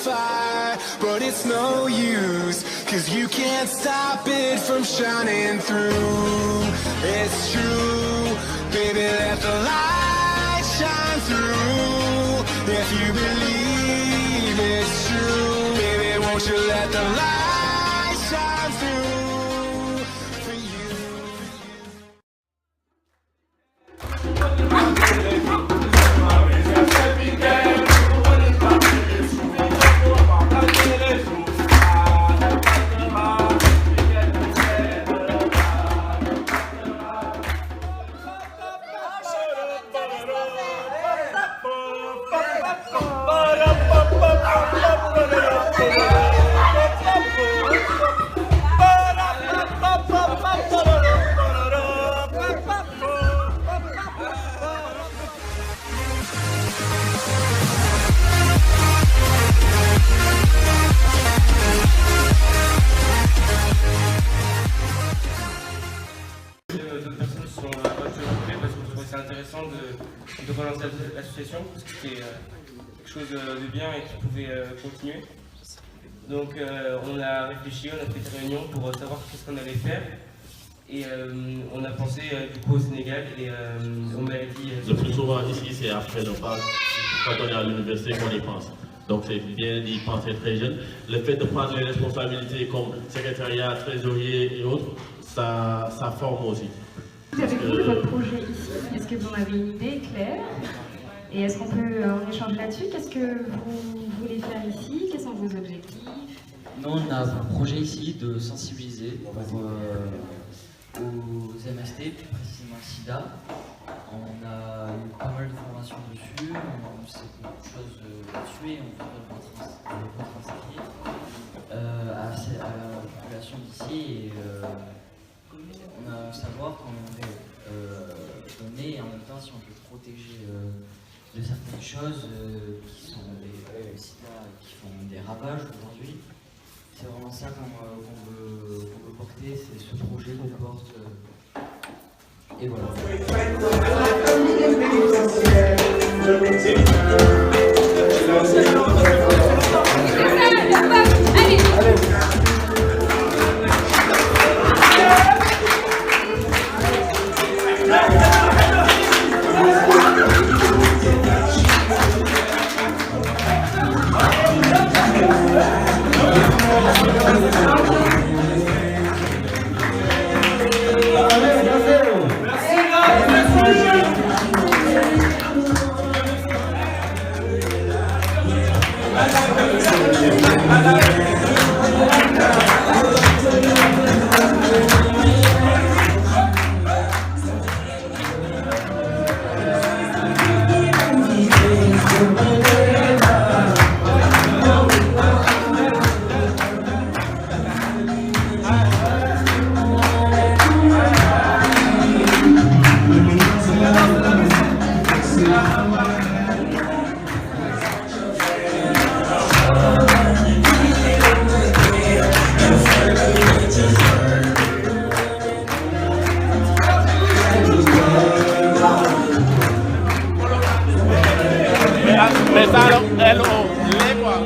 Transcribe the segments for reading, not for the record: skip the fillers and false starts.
fire, but it's no use, 'cause you can't stop it from shining through. It's true, baby, let the light shine through. If you believe it's true, baby, won't you let the light shine through for you. C'est intéressant de relancer l'association parce que c'était quelque chose de bien et qui pouvait continuer. Donc on a réfléchi, on a fait des réunions pour savoir qu'est-ce qu'on allait faire et on a pensé du coup au Sénégal et on m'avait dit... Le plus souvent ici c'est après le bac, quand on est à l'université qu'on y pense. Donc c'est bien d'y penser très jeune. Le fait de prendre les responsabilités comme secrétariat, trésorier et autres, ça forme aussi. Vous avez vu votre projet ici? Est-ce que vous en avez une idée claire? Et est-ce qu'on peut en échanger là-dessus? Qu'est-ce que vous voulez faire ici? Quels sont vos objectifs? Nous, on a un projet ici de sensibiliser aux MST, plus précisément le SIDA. On a eu pas mal de formations dessus, on sait beaucoup de choses là-dessus et on veut le retranscrire à la population d'ici. Et, on a à savoir qu'on aimerait donner et en même temps si on peut protéger de certaines choses qui sont des sida qui font des ravages aujourd'hui. C'est vraiment ça qu'on veut porter, c'est ce projet qu'on porte. Et voilà. Mais ça, elle, les quoi.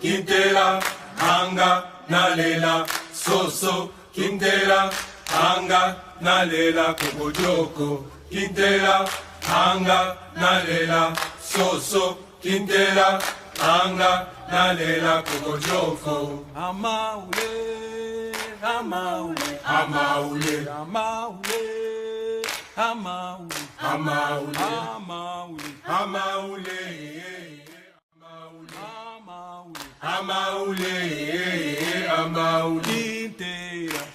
Kintela, anga, nalela, soso, Kintela, anga, nalela, kokojoko, Kintela, anga, nalela, soso, Kintela, anga, nalela, kokojoko. Amaule, amaule, amaule, amaule, amaule, amaule, amaule, amaule. Amaule, amaule,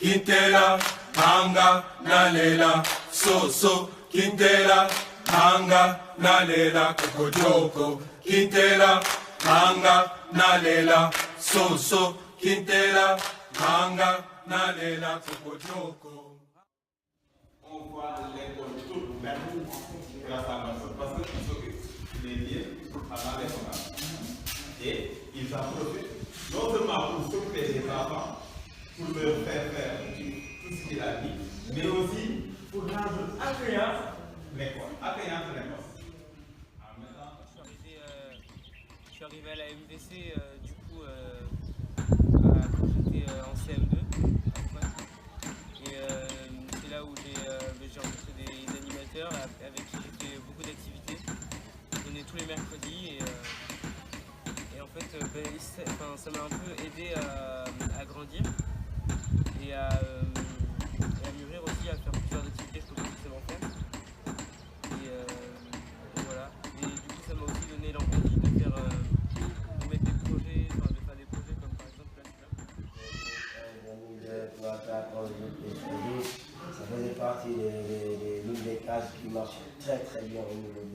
Kintela, anga, nalela, soso, Kintela, anga, nalela, kokojoko, Kintela, anga, nalela, soso, Kintela, anga, nalela Tokodoko. On voit l'école tout même grâce à Amazon parce que les liens à la maison. Et ils en profitent non seulement pour s'occuper des enfants, pour leur faire faire tout ce qu'il a dit, mais aussi pour rendre accueillante l'école. Je suis arrivé à la MVC du coup quand j'étais en CM2 et c'est là où j'ai rencontré des animateurs avec qui j'ai fait beaucoup d'activités. Je venais tous les mercredis et en fait ça m'a un peu aidé à grandir et à mûrir aussi, à faire plusieurs activités que je peux pas forcément faire. Et voilà. Et du coup ça m'a aussi donné l'envie de faire mettre des projets, de faire des projets comme par exemple la ça faisait partie l'une des cases qui marchait très très bien au niveau de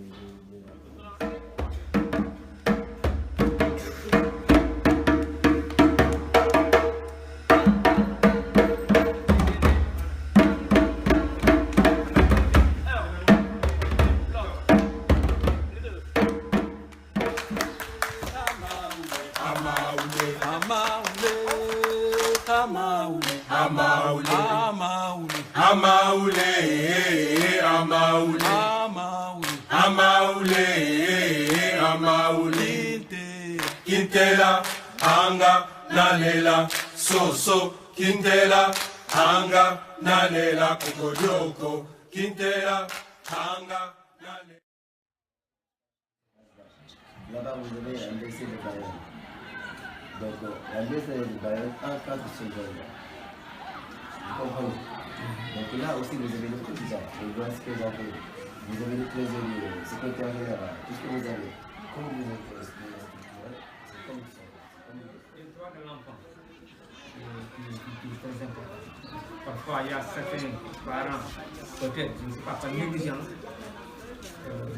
Kintela, anga, nalela, soso, Kintela, anga, nalela, Tokodoko, Kintela, anga, nalela. Là-bas, vous avez un MVC de Bayonne. Donc, l'MVC de Bayonne encadre ce jeune-là. Vous comprenez? Donc là aussi, vous avez le président, le vice-président, vous avez le trésorier, le secrétaire général, tout ce que vous avez. Comme vous êtes structuré, c'est comme ça. Les droits de l'enfant, qui est très important. Parfois, il y a certains parents, peut-être, je ne sais pas, par négligence,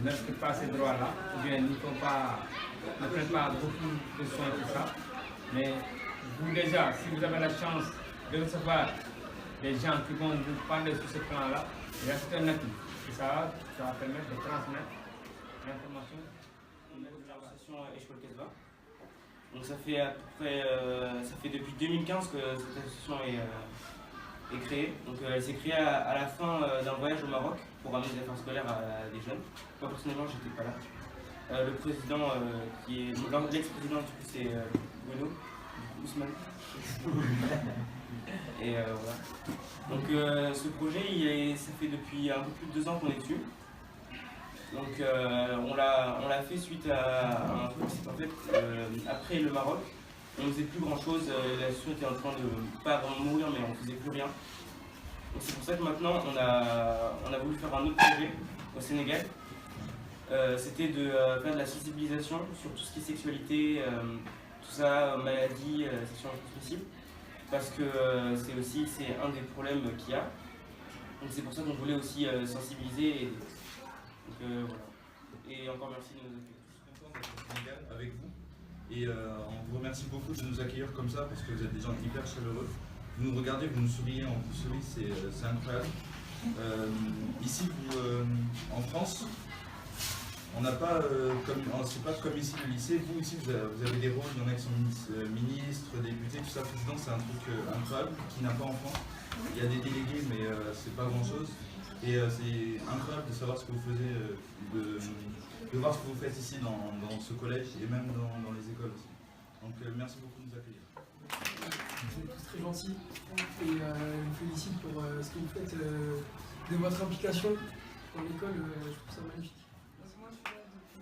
n'acceptent pas ces droits-là, ou bien ne prennent pas beaucoup de soins pour ça. Mais vous déjà, si vous avez la chance de recevoir des gens qui vont vous parler sur ce plan-là, c'est un acquis. Et ça va permettre de transmettre l'information. l'association Échoual Casbah. Donc ça fait à peu près, ça fait depuis 2015 que cette association est créée. Donc elle s'est créée à la fin d'un voyage au Maroc pour ramener des affaires scolaires à des jeunes. Moi personnellement j'étais pas là. Le président qui est l'ex-président du coup c'est Bruno Ousmane. Et voilà. Donc ce projet ça fait depuis un peu plus de 2 ans qu'on est dessus. Donc on l'a fait suite à un truc, c'est qu'en fait après le Maroc, on ne faisait plus grand chose, la situation était en train de pas vraiment mourir mais on ne faisait plus rien. Donc c'est pour ça que maintenant on a voulu faire un autre projet au Sénégal. C'était de faire de la sensibilisation sur tout ce qui est sexualité, tout ça, maladie, sexualité transmissible. Parce que c'est un des problèmes qu'il y a. Donc c'est pour ça qu'on voulait aussi sensibiliser. Donc voilà. Et encore merci de nous accueillir. Je suis content d'être au Sénégal avec vous. Et on vous remercie beaucoup de nous accueillir comme ça parce que vous êtes des gens hyper chaleureux. Vous nous regardez, vous nous souriez, on vous sourit, c'est incroyable. Ici, en France, on n'a pas, c'est pas comme ici le lycée. Vous ici, vous avez des rôles, il y en a qui sont ministres, députés, tout ça, président, c'est un truc incroyable qui n'a pas en France. Il y a des délégués, mais c'est pas grand chose. Et c'est incroyable de savoir ce que vous faisiez, de voir ce que vous faites ici dans ce collège et même dans les écoles aussi. Donc merci beaucoup de nous accueillir. Vous êtes tous très gentils et je vous félicite pour ce que vous faites de votre implication dans l'école. Je trouve ça magnifique. Moi je suis là depuis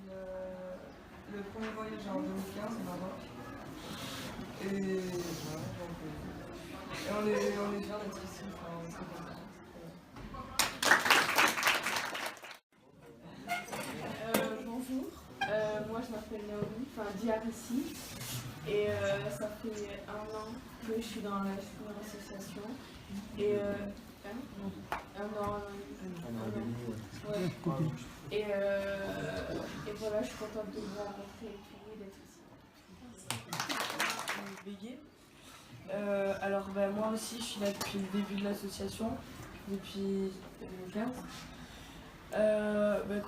le premier voyage en 2015 au Maroc. Et voilà, donc, on est fiers d'être ici. Bonjour, moi je m'appelle Naomi, Diar ici, et ça fait 1 an que je suis dans l'association, et un an. Ouais. Et voilà, je suis contente de vous rencontrer et d'être ici. Bégué. Alors moi aussi je suis là depuis le début de l'association, depuis 2015.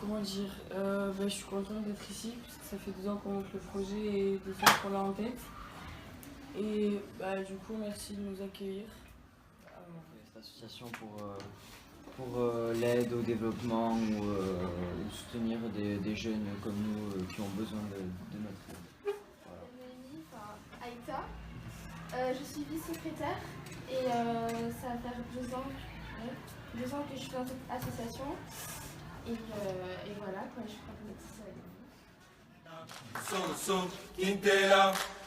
Comment dire, je suis contente d'être ici parce que ça fait 2 ans qu'on monte le projet et 2 ans qu'on l'a en tête. Et du coup merci de nous accueillir. Cette association pour l'aide au développement ou soutenir des jeunes comme nous qui ont besoin de notre aide. Voilà. Aïta. Je suis vice-secrétaire et ça va faire 2 ans que je suis dans cette association. Et voilà, quoi, je crois que c'est ça. Quintela,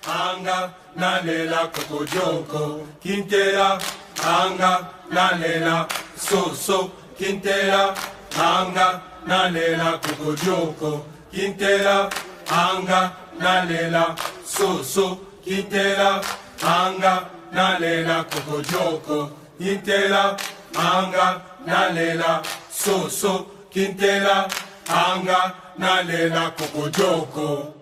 anga, nalela, kokojoko. Quintela, anga, nalela, so, Quintela, anga, nalela, kokojoko. Quintela, anga, nalela, so, Quintela, anga, nalela, kokojoko. Quintela, anga, nalela, so, Quintela, anga, nalela, kokojoko.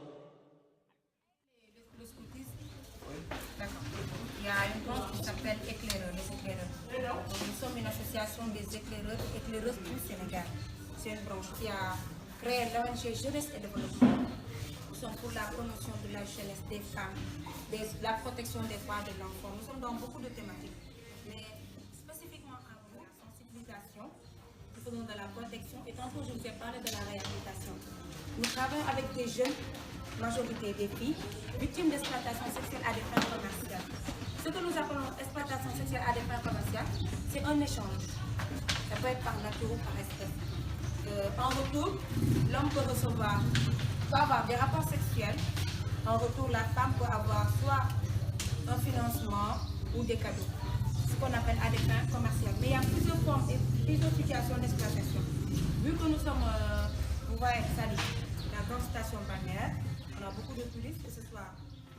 Il y a une branche qui s'appelle Éclaireurs, les éclaireurs. Nous sommes une association des éclaireurs, éclaireuses du Sénégal. C'est une branche qui a créé l'ONG Jeunesse et Développement. Nous sommes pour la promotion de la jeunesse, des femmes, la protection des droits de l'enfant. Nous sommes dans beaucoup de thématiques. Mais spécifiquement à vous, la sensibilisation, nous faisons de la protection et tantôt je vous ai parlé de la réhabilitation. Nous travaillons avec des jeunes, majorité des filles, victimes d'exploitation sexuelle à des fins commerciales. Ce que nous appelons exploitation sexuelle à des fins commerciales, c'est un échange. Ça peut être par nature ou par espèce. En retour, l'homme peut avoir des rapports sexuels. En retour, la femme peut avoir soit un financement ou des cadeaux. Ce qu'on appelle à des fins commerciales. Mais il y a plusieurs formes et plusieurs situations d'exploitation. Vu que nous sommes, vous voyez, la grande station balnéaire, on a beaucoup de touristes, que ce soit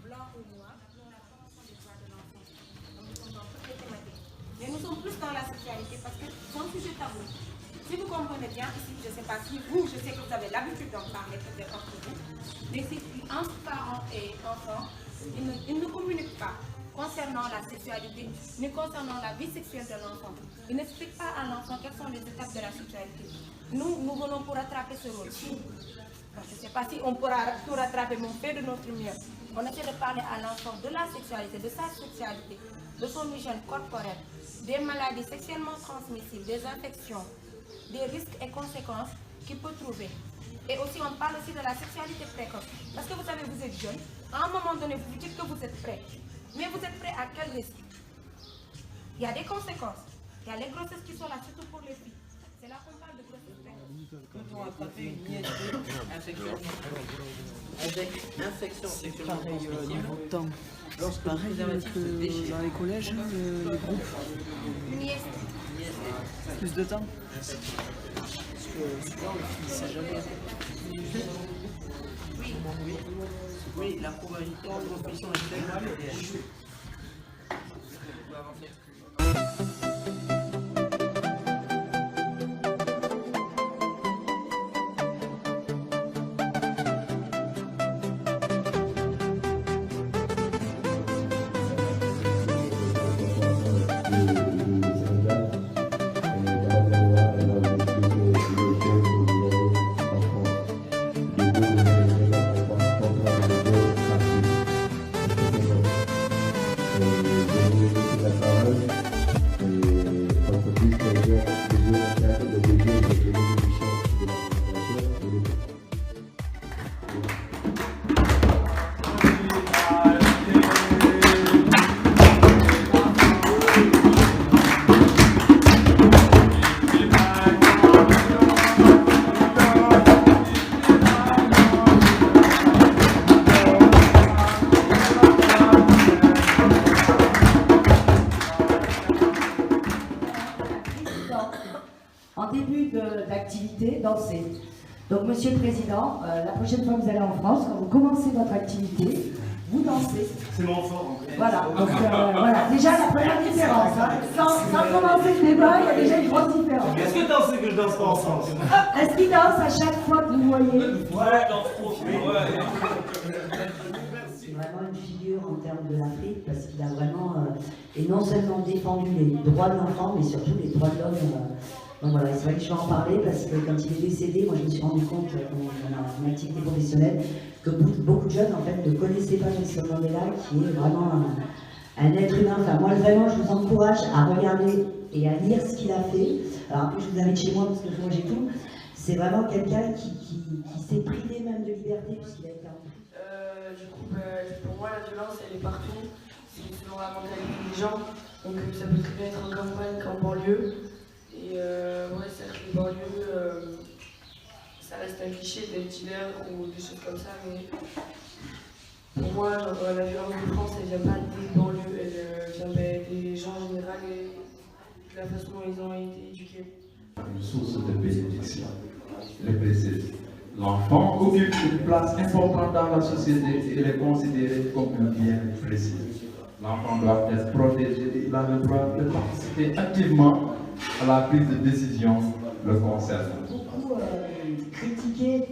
blanc ou noir. La promotion des droits de l'enfant. Nous sommes dans toutes les thématiques. Mais nous sommes plus dans la sexualité parce que c'est un sujet tabou. Si vous comprenez bien, ici, je ne sais pas si vous, je sais que vous avez l'habitude d'en parler, peut-être entre vous, mais si entre parents et enfants, ils ne communiquent pas concernant la sexualité, ni concernant la vie sexuelle de l'enfant. Ils n'expliquent pas à l'enfant quelles sont les étapes de la sexualité. Nous venons pour rattraper ce rôle. Donc, je ne sais pas si on pourra tout rattraper, mais on fait de notre mieux. On essaie de parler à l'enfant de la sexualité, de sa sexualité, de son hygiène corporelle, des maladies sexuellement transmissibles, des infections, des risques et conséquences qu'il peut trouver. Et aussi, on parle aussi de la sexualité précoce. Parce que vous savez, vous êtes jeune, à un moment donné, vous vous dites que vous êtes prêt. Mais vous êtes prêt à quel risque? Il y a des conséquences. Il y a les grossesses qui sont là, surtout pour les filles. C'est là qu'on parle de grossesse précoce. Peut-on attraper une IST, infection avec infection sexuellement transmissible? Pareil que dans les collèges, les groupes. Une IST. Plus de temps. Parce que souvent, il ne sait jamais. Oui, la probabilité de transmission est tellement élevée. Danser. Donc, Monsieur le Président, la prochaine fois que vous allez en France, quand vous commencez votre activité, vous dansez. C'est mon fort. Voilà. Donc, voilà. Déjà, la première différence. Hein. Sans commencer le débat, il y a déjà une grosse différence. Est-ce que danser que je danse pas en France? Est-ce qu'il danse à chaque fois que vous voyez? Ouais, danse trop. vraiment une figure en termes de l'Afrique parce qu'il a vraiment, et non seulement défendu les droits de l'enfant, mais surtout les droits de l'homme. Donc voilà, c'est vrai que je vais en parler parce que quand il est décédé, moi je me suis rendu compte dans mon activité professionnelle que beaucoup de jeunes en fait ne connaissaient pas Nelson Mandela, qui est vraiment un être humain. Enfin moi vraiment je vous encourage à regarder et à lire ce qu'il a fait. Alors après je vous invite chez moi parce que moi j'ai tout. C'est vraiment quelqu'un qui s'est privé même de liberté puisqu'il a été en prison. Du coup, pour moi la violence elle est partout. C'est selon la mentalité des gens. Donc ça peut très bien être en campagne qu'en banlieue. Et ouais, c'est vrai que les banlieues, ça reste un cliché d'être dealer ou des choses comme ça, mais pour moi, genre, la violence de France, elle vient pas des banlieues, elle vient des gens en général et de la façon dont ils ont été éduqués. Une source de bénédiction, le plaisir. L'enfant occupe une place importante dans la société et il est considéré comme un bien précieux. L'enfant doit être protégé et il a le droit de participer activement à la prise de décision le concernant. Beaucoup critiqué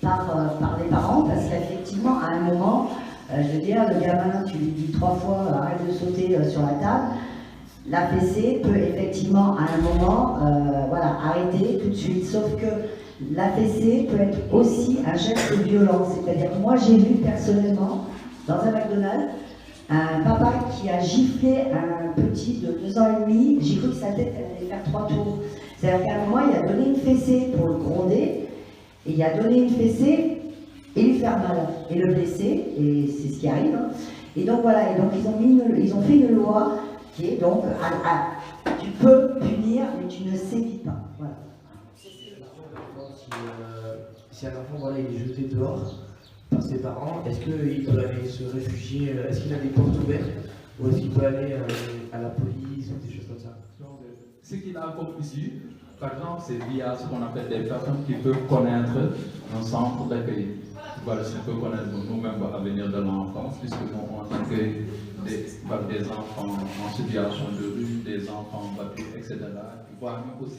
par les parents parce qu'effectivement, à un moment, je veux dire, le gamin, tu lui dis 3 fois arrête de sauter sur la table. La fessée peut effectivement, à un moment, voilà, arrêter tout de suite. Sauf que la fessée peut être aussi un geste violent. C'est-à-dire que moi, j'ai vu personnellement, dans un McDonald's, un papa qui a giflé un petit de 2 ans et demi, j'ai cru que sa tête elle allait faire 3 tours. C'est-à-dire qu'à un moment, il a donné une fessée pour le gronder, et il a donné une fessée et lui faire mal, et le blesser, et c'est ce qui arrive. Hein. Et donc voilà, et donc ils ont fait une loi qui est donc, tu peux punir, mais tu ne sévis pas. Voilà. Si un enfant voilà, il est jeté dehors par ses parents, est-ce qu'il peut aller se réfugier, est-ce qu'il a des portes ouvertes ou est-ce qu'il peut aller à la police ou des choses comme ça? Ce qu'il a comme issue, par exemple, c'est via ce qu'on appelle des personnes qui peuvent connaître un centre d'accueil. Voilà, si on peut connaître nous-mêmes l'avenir de l'enfance, puisque nous on accueille des enfants en situation de rue, des enfants battus, etc. Voire même aussi.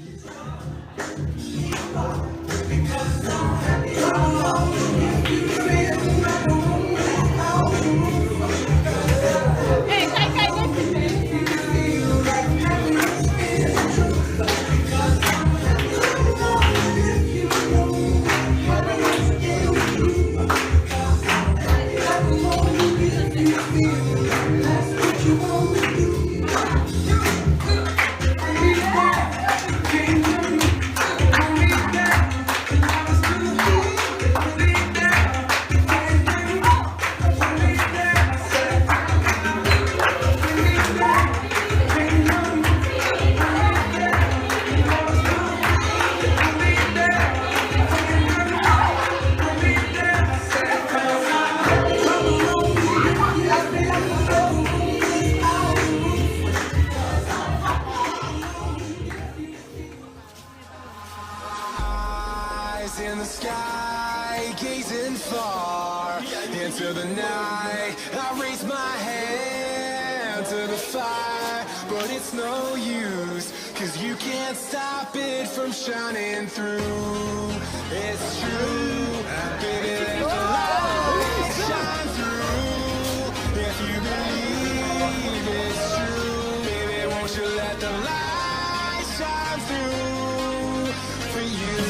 In the sky, gazing far into the night, I raise my hand to the fire, but it's no use, 'cause you can't stop it from shining through. It's true, baby, let the light shine through. If you believe it's true, baby, won't you let the light shine through for you.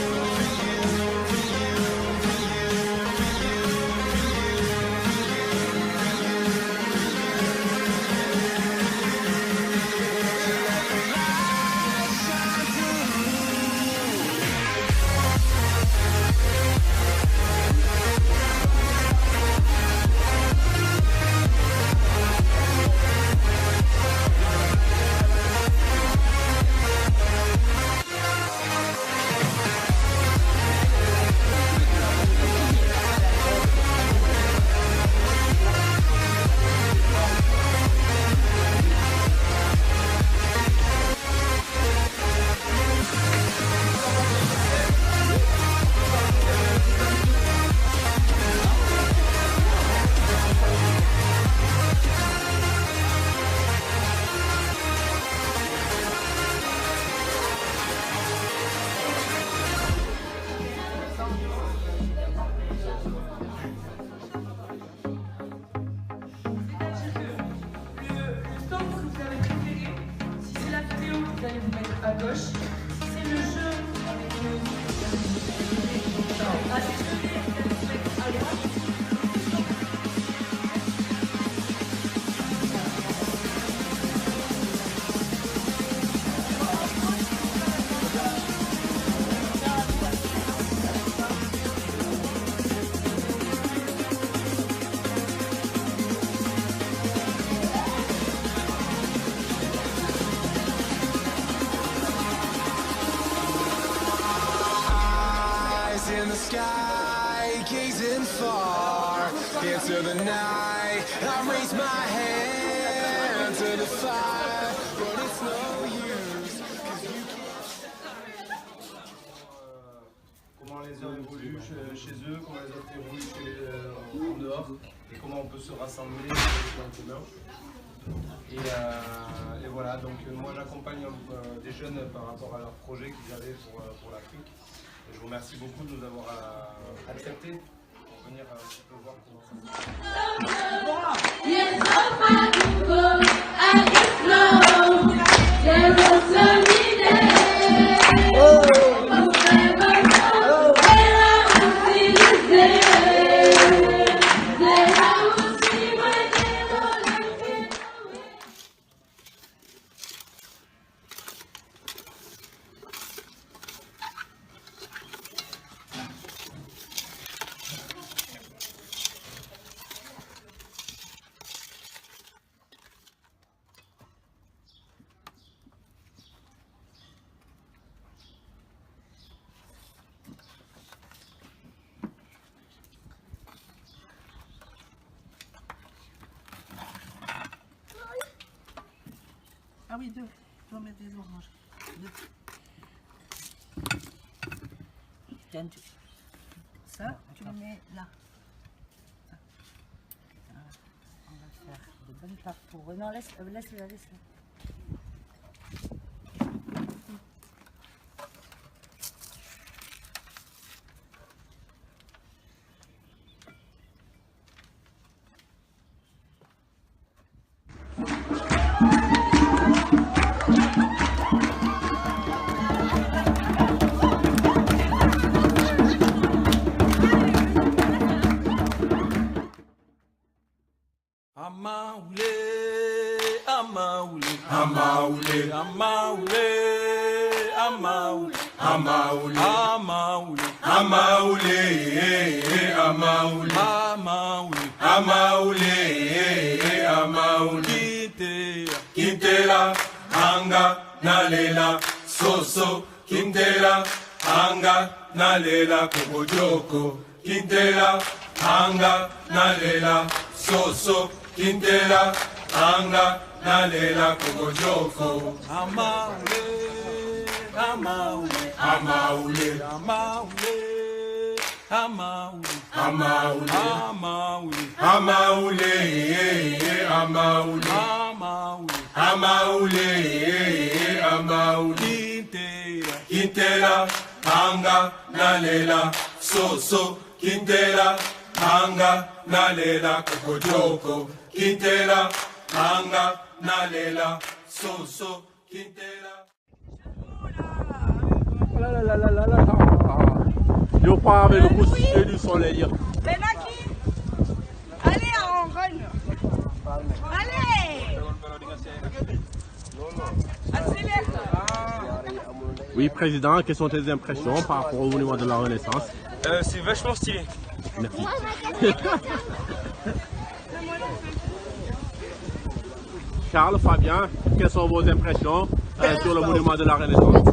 in the sky, gazing far into the night. I raise my hand to the fire, but it's no use, 'cause you can't. Comment les heures évoluent chez eux, comment les heures évoluent en dehors, et comment on peut se rassembler dans le commun. Et voilà, donc moi j'accompagne des jeunes par rapport à leur projet qu'ils avaient pour l'Afrique. Je vous remercie beaucoup de nous avoir acceptés pour venir un petit peu voir comment Ah oui, deux. Tu vas mettre des oranges. Deux. Tiens, ça, tu le mets là. Ça. Voilà. On va faire de bonnes parts pour eux. Non, laisse-la. Kintela, anga, nalela, soso, Kintela, anga, nalela, kobojoko, Kintela, anga, nalela, soso, Kintela, anga, nalela, kobojoko. Amaule, amaule, amaule, amaule, amaule, amaule, amaule, amaule, amaule, amaule, Kintela, anga, nalela, soso, Kintela, anga, nalela, kokojoko, Kintela, anga, nalela, soso, Kintela. Je pars avec le coucher du soleil. Mais là qui? Allez en run. Allez. Accélère. Oui, Président, quelles sont tes impressions par rapport au monument de la Renaissance? C'est vachement stylé. Merci. Charles, Fabien, quelles sont vos impressions sur le monument de la Renaissance? C'est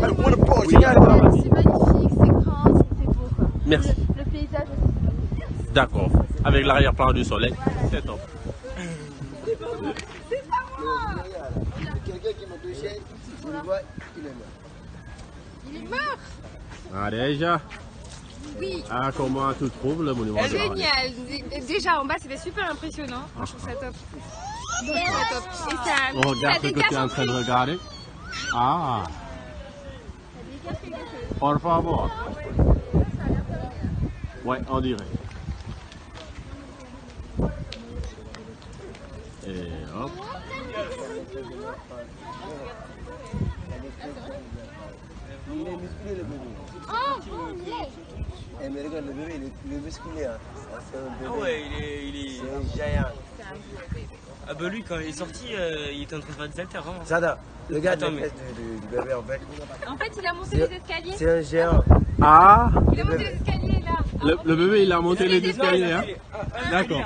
magnifique, c'est grand, c'est beau quoi. Merci. Le paysage aussi. D'accord. Avec l'arrière-plan du soleil, c'est top. C'est pas moi. Quelqu'un qui m'a touché, je le vois, il est mort. Il est mort. Ah déjà? Oui. Ah, comment tu trouves le monument de la Renaissance? Génial. Déjà en bas c'était super impressionnant. Moi, je trouve ça top. Je trouve ça top. Et ça, On regarde ça ce que dégage tu es en train de regarder. Ah. Por favor. Ouais, on dirait. Et hop. Il est musclé le bébé. Eh mais regarde le bébé, il est musclé. Hein. C'est un bébé. Ah ouais, il est... C'est un géant. Ah bah lui, quand il est sorti, il était en train de faire des haltères, vraiment. Zada, regarde Attends, les fesses du bébé en fait. En fait, il a monté les escaliers. C'est un géant. Ah. Il a monté les escaliers là. Le bébé, il a monté les escaliers, hein? D'accord.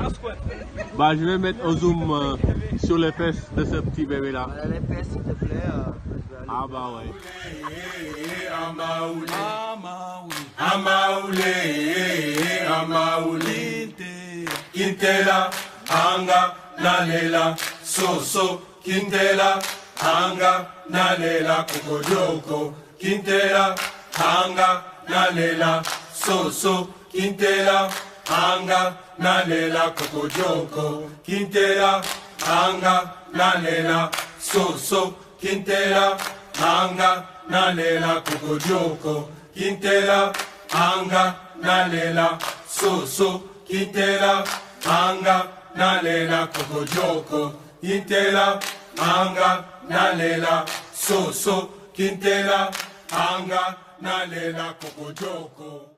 Bah, je vais mettre un zoom sur les fesses de ce petit bébé-là. Voilà les fesses, s'il te plaît. Ah bah ouais. Amaouli, amaouli, amaule, amauli, Kintela, anga, nalela, soso, Kintela, anga, nalela, kokodoko, Kintela, anga, nalela, soso, Kintela, anga, nalela, kokodoko, Kintela, anga, nalela, soso, Kintela, anga, nalela, kokodoko, Kintela, anga, nalela, soso, Kintela, anga, nalela, kokodoko, Kintela, anga, nalela, soso, Kintela, anga, nalela, kokodoko.